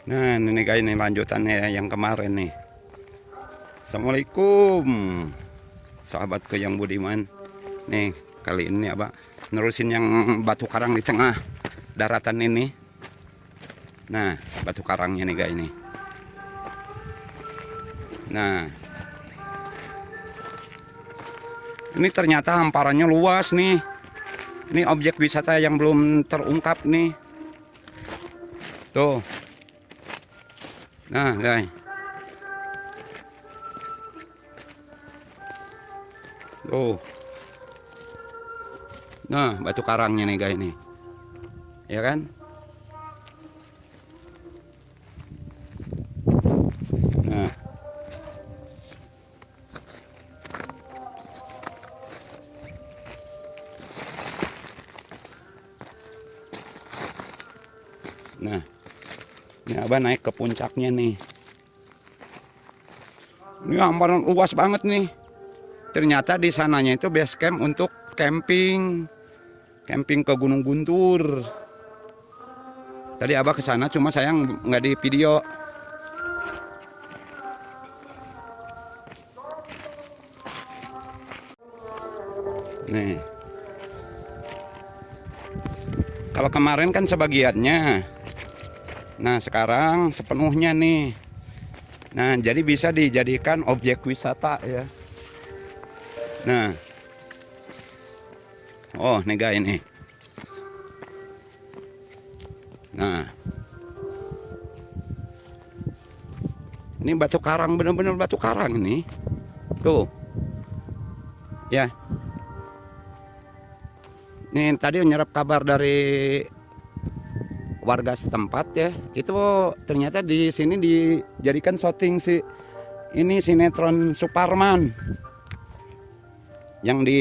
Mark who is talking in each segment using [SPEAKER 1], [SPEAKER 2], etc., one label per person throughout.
[SPEAKER 1] Nah, ini guys, ini lanjutannya yang kemarin nih. Assalamualaikum, sahabatku yang budiman. Nih, kali ini apa? Nerusin yang batu karang di tengah daratan ini. Nah, batu karangnya nih guys ini. Nah, ini ternyata hamparannya luas nih. Ini objek wisata yang belum terungkap nih. Tuh. Nah, guys. Tuh. Nah, batu karangnya nih guys nih. Ya kan? Nah. Nah. Ini Abah naik ke puncaknya nih. Ini hamparan luas banget nih. Ternyata di sananya itu base camp untuk camping. Camping ke Gunung Guntur. Tadi Abah ke sana cuma sayang nggak di video. Nih. Kalau kemarin kan sebagiannya. Nah, sekarang sepenuhnya nih. Nah, jadi bisa dijadikan objek wisata ya. Nah. Oh, nih guys ini. Nah. Ini batu karang, bener-bener batu karang ini. Tuh. Ya. Nih tadi nyerap kabar dari warga setempat ya. Itu ternyata di sini dijadikan syuting ini sinetron Suparman. Yang di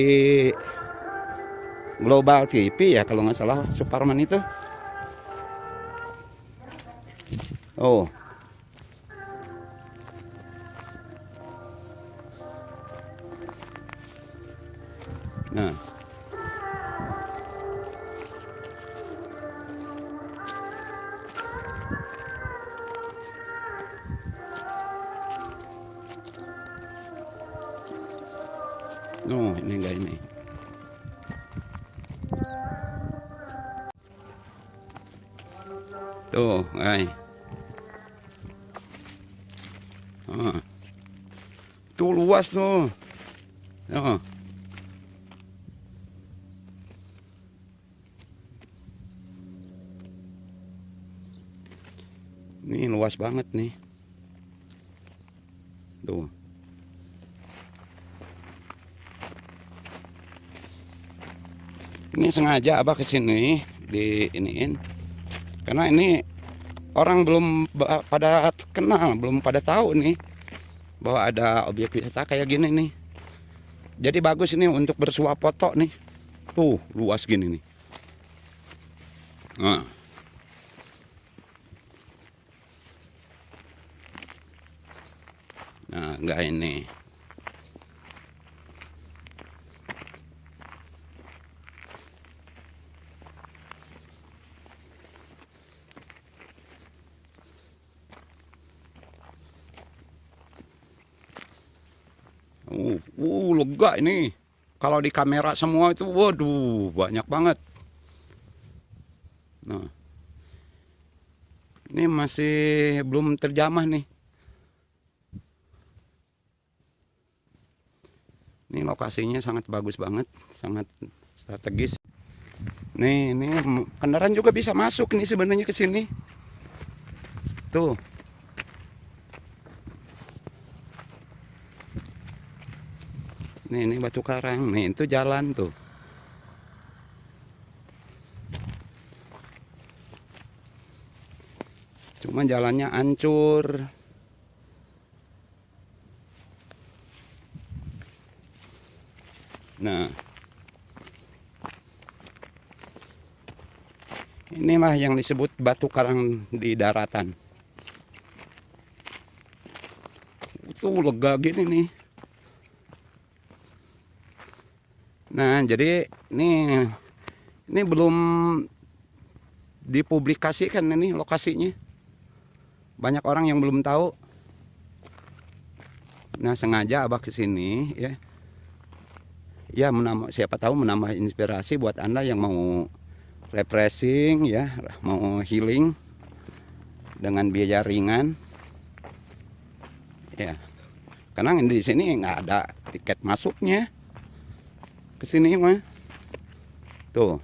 [SPEAKER 1] Global TV ya kalau nggak salah Suparman itu. Oh. Nah. Oh, ini enggak ini. Tuh, guys. Oh. Tuh luas tuh. Oh. Ini luas banget nih. Tuh. Ini sengaja Abah kesini di iniin. Karena ini orang belum pada kenal, belum pada tahu nih bahwa ada objek wisata kayak gini nih. Jadi bagus ini untuk bersuap foto nih. Tuh, luas gini nih. Nah. Nah, enggak ini. Lega ini. Kalau di kamera semua itu, waduh, banyak banget. Nah, ini masih belum terjamah nih. Ini lokasinya sangat bagus banget, sangat strategis. Nih, ini kendaraan juga bisa masuk nih sebenarnya ke sini. Tuh. Ini batu karang, nih itu jalan tuh. Cuma jalannya hancur. Nah. Inilah yang disebut batu karang di daratan. Itu lega gini nih. Nah, jadi ini belum dipublikasikan ini lokasinya. banyak orang yang belum tahu. Nah, sengaja Abah kesini ya. Ya, siapa tahu menambah inspirasi buat Anda yang mau refreshing ya, mau healing dengan biaya ringan. Ya. Karena di sini nggak ada tiket masuknya ke sini mah. Tuh.